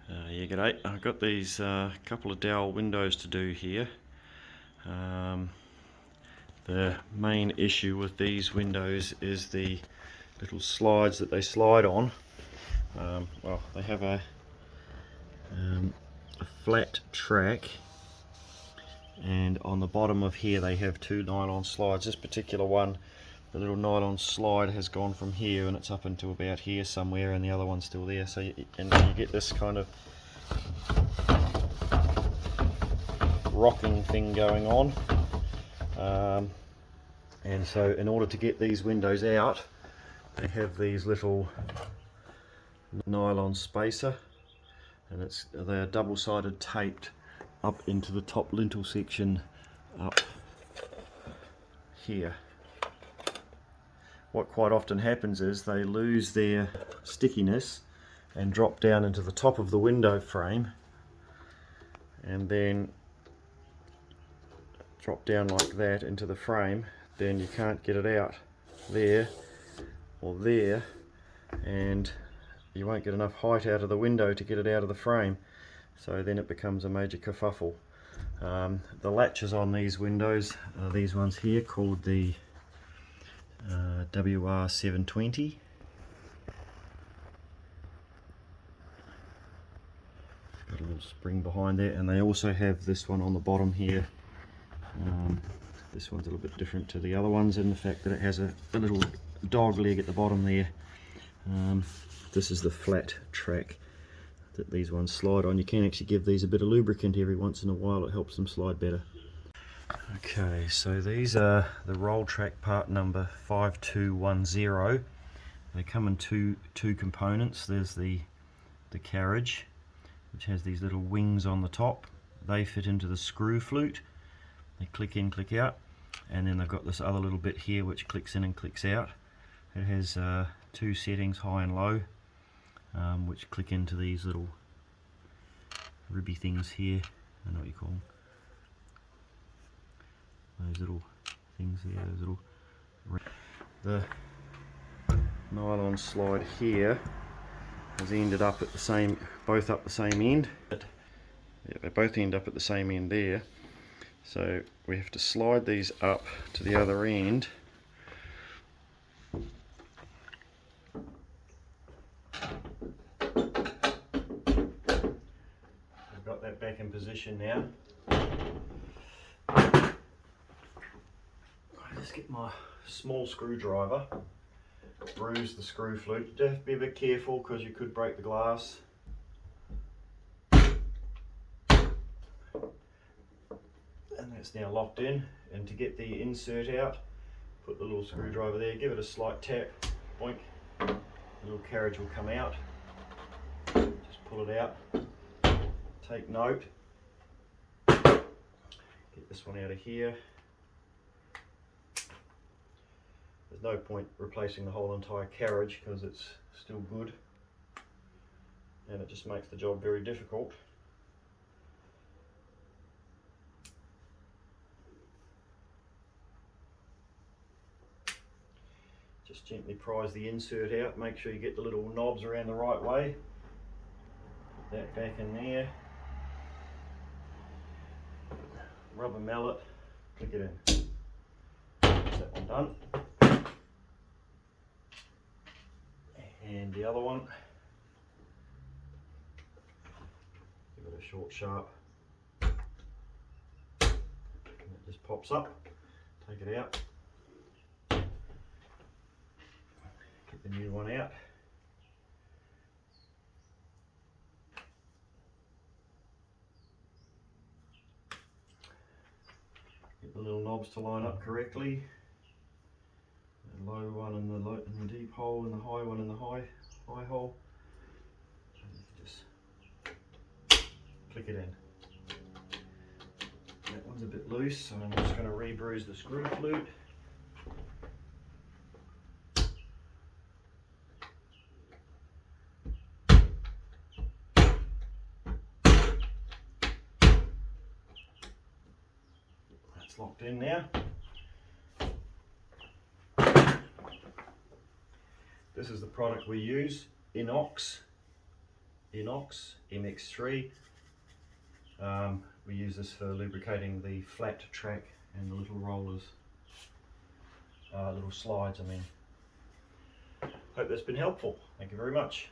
Yeah, g'day. I've got these couple of Dowell windows to do here. The main issue with these windows is the little slides that they slide on. Well, they have a flat track, and on the bottom of here they have two nylon slides. This particular one, the little nylon slide has gone from here and it's up into about here somewhere, and the other one's still there. So you get this kind of rocking thing going on, and so in order to get these windows out, they have these little nylon spacer, and they're double-sided taped up into the top lintel section up here. What quite often happens is they lose their stickiness and drop down into the top of the window frame, and then drop down like that into the frame. Then you can't get it out there or there, and you won't get enough height out of the window to get it out of the frame, so then it becomes a major kerfuffle. The latches on these windows are these ones here called the WR720. Got a little spring behind there, and they also have this one on the bottom here. This one's a little bit different to the other ones in the fact that it has a little dog leg at the bottom there. This is the flat track that these ones slide on. You can actually give these a bit of lubricant every once in a while, it helps them slide better. Okay, so these are the roll track part number 5210. They come in two components. There's the carriage, which has these little wings on the top. They fit into the screw flute. They click in, click out, and then they've got this other little bit here which clicks in and clicks out. It has two settings, high and low, which click into these little ribby things here. I don't know what you call them. Those little things there, those little... The nylon slide here has ended up at the same, both up the same end. Yeah, they both end up at the same end there. So we have to slide these up to the other end. I've got that back in position now. I just get my small screwdriver, bruise the screw flute. You have to be a bit careful because you could break the glass. And that's now locked in, and to get the insert out, put the little screwdriver there, give it a slight tap, boink, the little carriage will come out. Just pull it out, take note, get this one out of here. There's no point replacing the whole entire carriage because it's still good, and it just makes the job very difficult. Just gently prise the insert out, make sure you get the little knobs around the right way. Put that back in there. Rubber mallet, click it in. That's that one done. And the other one, give it a short sharp. And it just pops up, take it out. Get the new one out. Get the little knobs to line up correctly. The low one in the deep hole, and the high one in the high hole. Just click it in. That one's a bit loose, so I'm just going to re-bruise the screw flute. That's locked in now. This is the product we use, Inox. inox MX3. We use this for lubricating the flat track and the little rollers, little slides I mean. Hope that's been helpful. Thank you very much.